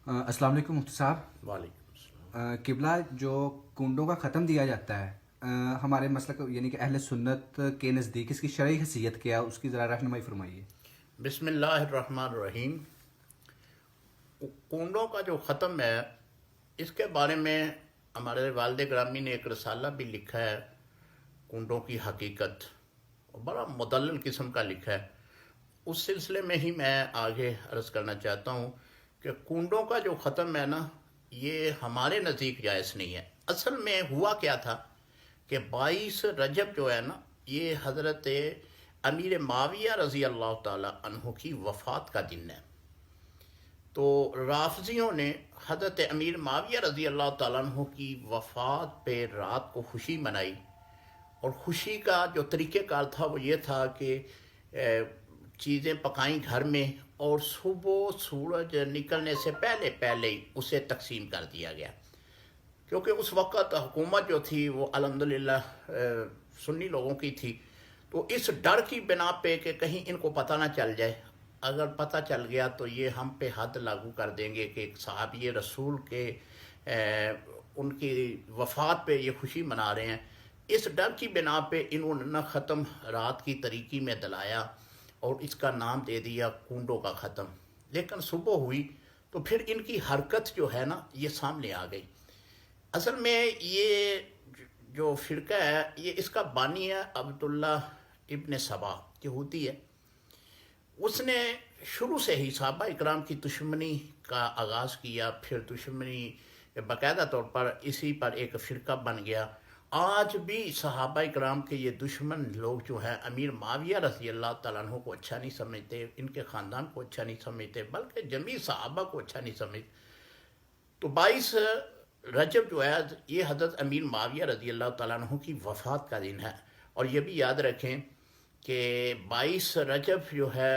السلام علیکم مفتی صاحب۔ وعلیکم السلام۔ قبلہ جو کنڈوں کا ختم دیا جاتا ہے، ہمارے مسلک یعنی کہ اہل سنت کے نزدیک اس کی شرعی حیثیت کیا، اس کی ذرا رہنمائی فرمائیے۔ بسم اللہ الرحمن الرحیم۔ کنڈوں کا جو ختم ہے، اس کے بارے میں ہمارے والد گرامی نے ایک رسالہ بھی لکھا ہے، کنڈوں کی حقیقت، بڑا مدلل قسم کا لکھا ہے۔ اس سلسلے میں ہی میں آگے عرض کرنا چاہتا ہوں کہ کنڈوں کا جو ختم ہے نا، یہ ہمارے نزدیک جائز نہیں ہے۔ اصل میں ہوا کیا تھا کہ 22 رجب جو ہے نا، یہ حضرت امیر معاویہ رضی اللہ تعالی عنہ کی وفات کا دن ہے۔ تو رافضیوں نے حضرت امیر معاویہ رضی اللہ تعالیٰ عنہ کی وفات پہ رات کو خوشی منائی، اور خوشی کا جو طریقہ کار تھا وہ یہ تھا کہ چیزیں پکائیں گھر میں، اور صبح سورج نکلنے سے پہلے پہلے ہی اسے تقسیم کر دیا گیا، کیونکہ اس وقت حکومت جو تھی وہ الحمدللہ سنی لوگوں کی تھی۔ تو اس ڈر کی بنا پہ کہ کہیں ان کو پتہ نہ چل جائے، اگر پتہ چل گیا تو یہ ہم پہ حد لاگو کر دیں گے کہ ایک صحابی رسول کے ان کی وفات پہ یہ خوشی منا رہے ہیں۔ اس ڈر کی بنا پہ انہوں نے نہ ختم رات کی طریقی میں دلایا اور اس کا نام دے دیا کنڈوں کا ختم۔ لیکن صبح ہوئی تو پھر ان کی حرکت جو ہے نا، یہ سامنے آ گئی۔ اصل میں یہ جو فرقہ ہے، یہ اس کا بانی ہے عبداللہ ابن سبا، یہودی ہے۔ اس نے شروع سے ہی صحابہ اکرام کی دشمنی کا آغاز کیا، پھر دشمنی باقاعدہ طور پر اسی پر ایک فرقہ بن گیا۔ آج بھی صحابہ اکرام کے یہ دشمن لوگ جو ہیں، امیر معاویہ رضی اللہ تعالیٰ عنہ کو اچھا نہیں سمجھتے، ان کے خاندان کو اچھا نہیں سمجھتے، بلکہ جمیع صحابہ کو اچھا نہیں سمجھتے۔ تو 22 رجب جو ہے، یہ حضرت امیر معاویہ رضی اللہ تعالیٰ عنہ کی وفات کا دن ہے۔ اور یہ بھی یاد رکھیں کہ 22 رجب جو ہے،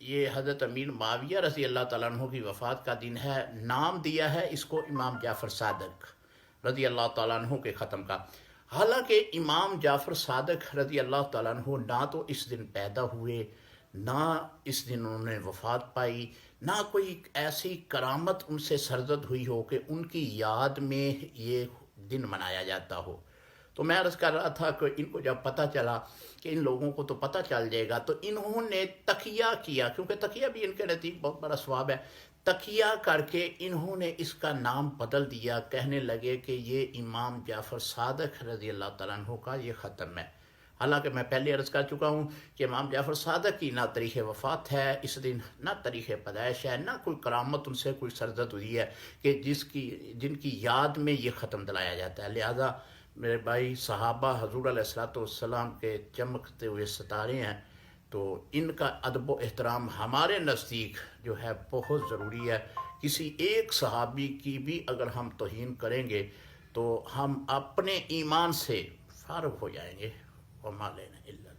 یہ حضرت امیر معاویہ رضی اللہ تعالیٰ عنہ کی وفات کا دن ہے۔ نام دیا ہے اس کو امام جعفر صادق رضی اللہ تعالیٰ عنہ کے ختم کا۔ حالانکہ امام جعفر صادق رضی اللہ تعالیٰ عنہ نہ تو اس دن پیدا ہوئے، نہ اس دن انہوں نے وفات پائی، نہ کوئی ایسی کرامت ان سے سرزد ہوئی ہو کہ ان کی یاد میں یہ دن منایا جاتا ہو۔ تو میں عرض کر رہا تھا کہ ان کو جب پتہ چلا کہ ان لوگوں کو تو پتہ چل جائے گا، تو انہوں نے تقیہ کیا، کیونکہ تقیہ بھی ان کے نزدیک بہت بڑا ثواب ہے۔ تقیہ کر کے انہوں نے اس کا نام بدل دیا، کہنے لگے کہ یہ امام جعفر صادق رضی اللہ تعالیٰ عنہ کا یہ ختم ہے۔ حالانکہ میں پہلے عرض کر چکا ہوں کہ امام جعفر صادق کی نہ تاریخ وفات ہے اس دن، نہ تاریخ پیدائش ہے، نہ کوئی کرامت ان سے کوئی سرزد ہوئی ہے کہ جن کی یاد میں یہ ختم دلایا جاتا ہے۔ لہذا میرے بھائی، صحابہ حضور علیہ الصلوۃ والسلام کے چمکتے ہوئے ستارے ہیں، تو ان کا ادب و احترام ہمارے نزدیک جو ہے بہت ضروری ہے۔ کسی ایک صحابی کی بھی اگر ہم توہین کریں گے تو ہم اپنے ایمان سے فارغ ہو جائیں گے۔ وما علینا الا